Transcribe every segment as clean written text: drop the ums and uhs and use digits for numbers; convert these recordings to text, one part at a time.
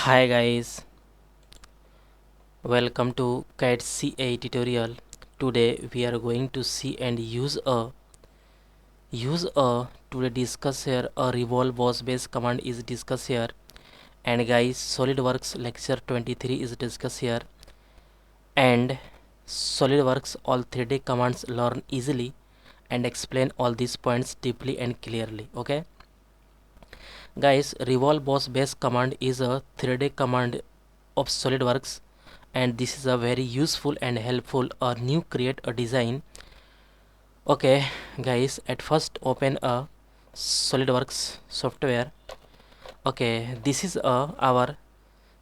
Hi guys, welcome to CAD CA tutorial. Today we are going to see and use a to discuss here a revolve boss base command is discussed here, and guys SolidWorks lecture 23 is discussed here, and SolidWorks all 3D commands learn easily and explain all these points deeply and clearly. Okay guys, revolve boss base command is a 3D command of SolidWorks, and this is a very useful and helpful new create a design. Okay guys, at first open a SolidWorks software. Okay, this is our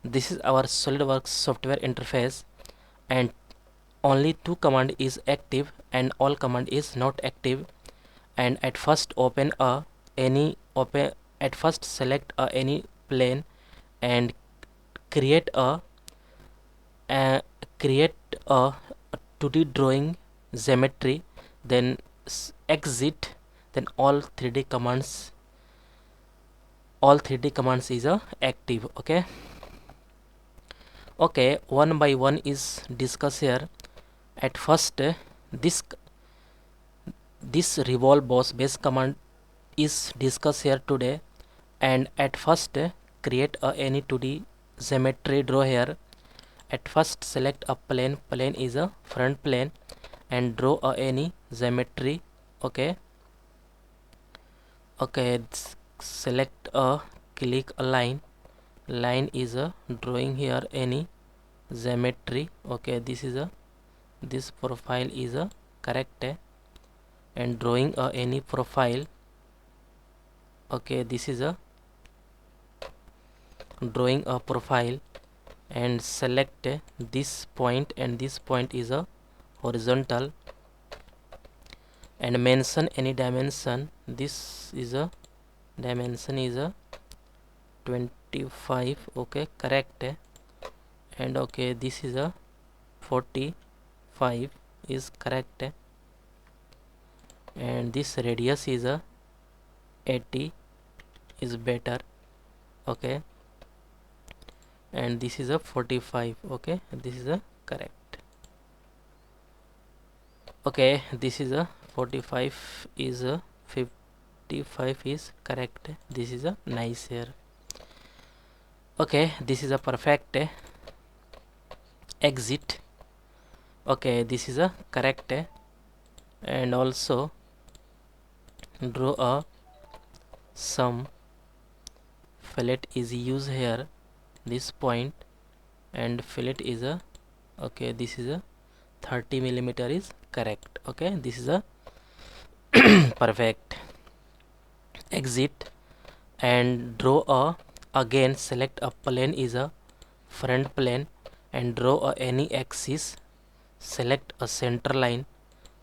SolidWorks software interface, and only two command is active and all command is not active. And at first open a any open at first select any plane and create a create a 2D drawing geometry, then exit, then all 3D commands is active. Okay, one by one is discussed here. At first this revolve boss base command is discussed here today, and at first create any 2D geometry draw here. At first select a plane is a front plane, and draw any geometry. Okay, select a click a line is a drawing here any geometry. Okay, this profile is a correct, and drawing any profile. Okay, this is a drawing a profile, and select this point, and this point is a horizontal, and mention any dimension. This is a dimension is a 25. Okay, correct, and okay, this is a 45 is correct, and this radius is a 80 is better. Okay, and this is a 45. Okay, this is a correct. Okay, this is a 45 is a 55 is correct. This is a nice here. Okay, this is a perfect. Exit. Okay, this is a correct, and also draw a some fillet is used here, this point, and fillet is a okay, this is a 30 millimeter is correct. Okay, this is a perfect. Exit, and draw a again select a plane is a front plane, and draw any axis. Select a center line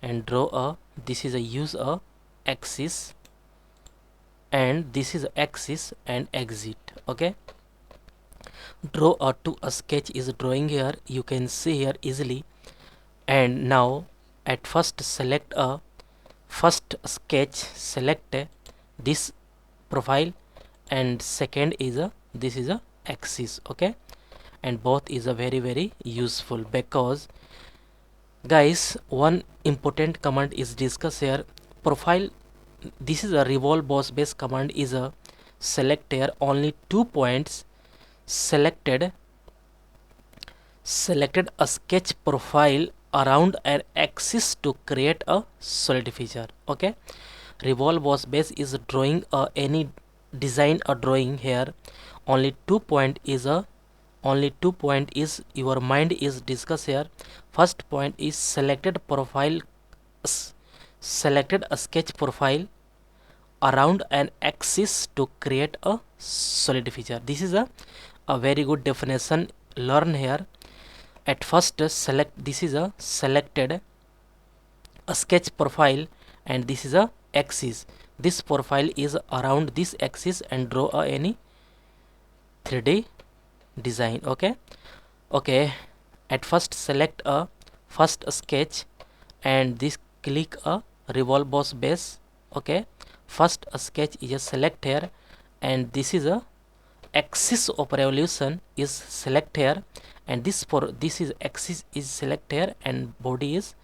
and draw a this is a use a axis, and this is axis, and exit. Okay, draw a to a sketch is drawing here, you can see here easily. And now at first select a first sketch, select this profile, and second is a this is a axis. Okay, and both is a very useful, because guys one important command is discussed here. Profile, this is a revolve boss base command is a select here only 2 points, selected a sketch profile around an axis to create a solid feature. Okay, revolve boss base is drawing any design a drawing here, only 2 point is your mind is discussed here. First point is selected a sketch profile around an axis to create a solid feature. This is a very good definition learn here. At first select this is a selected a sketch profile, and this is a axis. This profile is around this axis, and draw any 3D design. Okay, at first select a first sketch, and this click a revolve boss base. Okay, first sketch is a select here, and this is a axis of revolution is select here, and this is axis is select here, and body is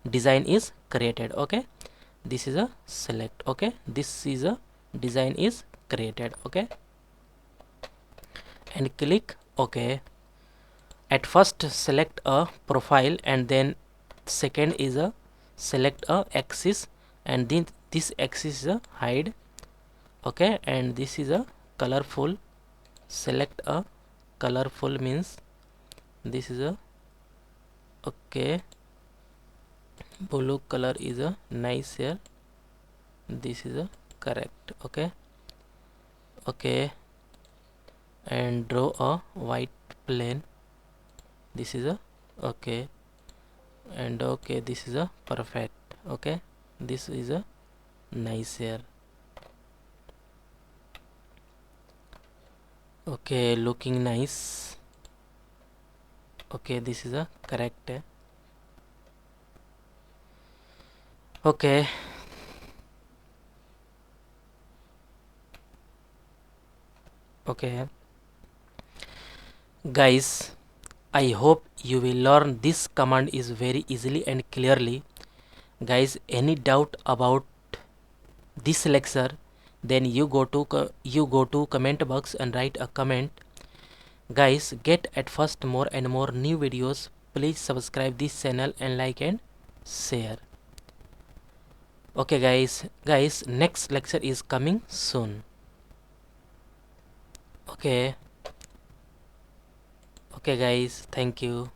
design is created. Okay, this is a select. Okay, this is a design is created. Okay, and click OK. At first select a profile, and then second is a select a axis, and then this axis is a hide. Okay, and this is a colorful. Select a colorful means this is a okay. Blue color is a nice here. This is a correct. Okay, okay, and draw a white plane. This is a okay, and okay, this is a perfect. Okay, this is a nice here. Okay, looking nice. Okay, this is a correct. Okay, okay, guys, I hope you will learn this command is very easily and clearly. Guys, any doubt about this lecture, then you go to comment box and write a comment. Guys, get at first more and more new videos. Please subscribe this channel and like and share. Okay guys, next lecture is coming soon. Okay, okay guys, thank you.